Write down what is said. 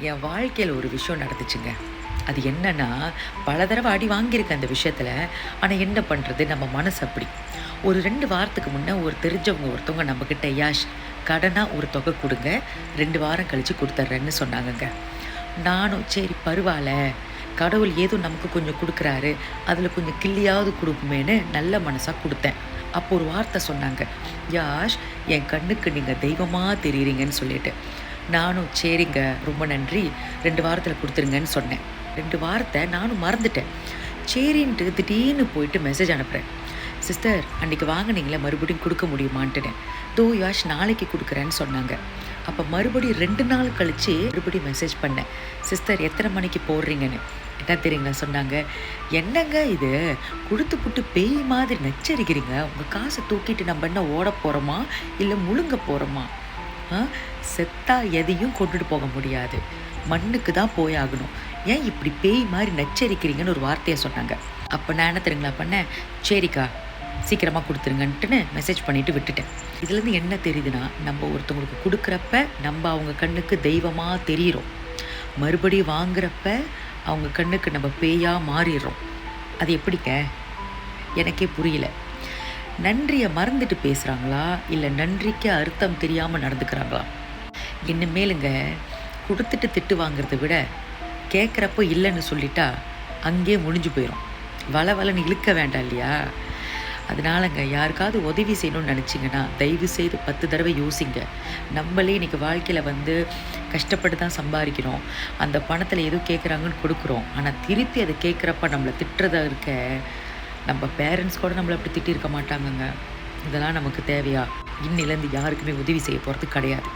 என் வாழ்க்கையில் ஒரு விஷயம் நடந்துச்சுங்க. அது என்னன்னா, பல தடவ அடி வாங்கியிருக்கேன் அந்த விஷயத்துல. ஆனா என்ன பண்றது? நம்ம மனசு அப்படி. ஒரு 2 வாரத்துக்கு முன்ன ஒரு தெரிஞ்சவங்க ஒருத்தவங்க நம்மகிட்ட, "யாஷ், கடனா ஒரு தொகை குடுங்க. 2 வாரம் கழிச்சு குடுத்துர்றேன்னு" சொன்னாங்கங்க. நானும் சரி பரவால்ல, கடவுள் ஏதோ நமக்கு கொஞ்சம் குடுக்குறாரு, அதில கொஞ்சம் கிள்ளியாவது குடுப்போமேன்னு நல்ல மனசா குடுத்தேன். அப்போ ஒரு வார்த்தை சொன்னாங்க, "யாஷ், என் கண்ணுக்கு நீங்க தெய்வமா தெரியிறீங்கன்னு" சொல்லிட்டு. நானும் சரிங்க, ரொம்ப நன்றி, 2 வாரத்தில குடுத்துருங்கன்னு சொன்னேன். 2 வாரத்த நானும் மறந்துட்டேன். சரின்ட்டு திடீர்னு போயிட்டு மெசேஜ் அனுப்புறேன். சிஸ்டர், அன்னைக்கு வாங்குனீங்கல்ல, மறுபடியும் குடுக்க முடியுமான்ட்டுன்னு. யாஷ், நாளைக்கு குடுக்குறேன்னு சொன்னாங்க. அப்ப மறுபடியும் 2 நாள் கழிச்சு மறுபடியும் மெசேஜ் பண்ணேன். சிஸ்டர், எத்தனை மணிக்கு போடுறீங்கன்னு. என்ன தெரியுங்களா சொன்னாங்க, "என்னங்க இது, குடுத்துப்புட்டு பேய் மாதிரி நச்சரிக்கிறீங்க. உங்க காச தூக்கிட்டு நம்ம என்ன ஓட போறோமா? இல்ல முழுங்க போறோமா? ஆ, செத்தா எதையும் கொண்டுட்டு போக முடியாது. மண்ணுக்கு தான் போயாகணும். ஏன் இப்படி பேய் மாரி நச்சரிக்கிறீங்கன்னு" ஒரு வார்த்தைய சொன்னாங்க. அப்ப நான் என்ன தெரியுங்களா பண்ணேன், "சரிக்கா, சீக்கிரமா குடுத்துருங்கன்ட்டுன்னு" மெசேஜ் பண்ணிட்டு விட்டுட்டேன். இதுலேருந்து என்ன தெரியுதுன்னா, நம்ம ஒருத்தவங்களுக்கு குடுக்குறப்ப, நம்ம அவங்க கண்ணுக்கு தெய்வமா தெரியிறோம். மறுபடியும் வாங்குறப்ப, அவங்க கண்ணுக்கு நம்ம பேயா மாறிர்றோம். அது எப்படிங்க? எனக்கே புரியல. நன்றிய மறந்துட்டு பேசுறாங்களா? இல்ல நன்றிக்கு அர்த்தம் தெரியாம நடந்துக்கிறாங்களா? இனிமேலுங்க, குடுத்துட்டு திட்டு வாங்குறத விட, கேட்குறப்போ இல்லன்னு சொல்லிட்டா, அங்கேயே முடிஞ்சு போயிரும். வளவளன்னு இழுக்க வேண்டாம் இல்லையா? அதனாலங்க, யாருக்காவது உதவி செய்யணும்னு நெனச்சீங்கன்னா, தயவு செய்து 10 தடவை யோசிங்க. நம்மளே இன்னைக்கு வாழ்க்கையில கஷ்டப்பட்டு தான் சம்பாரிக்கிறோம். அந்த பணத்தில ஏதோ கேட்குறாங்கன்னு குடுக்குறோம். ஆனா திருப்பி அத கேட்குறப்ப நம்மள திட்டுறதா இருக்க, நம்ம பேரண்ட்ஸ் கூட நம்மள அப்படி திட்டியிருக்க மாட்டாங்கங்க. இதெல்லாம் நமக்கு தேவையா? இன்னிலேருந்து யாருக்குமே உதவி செய்ய போறது கிடையாது.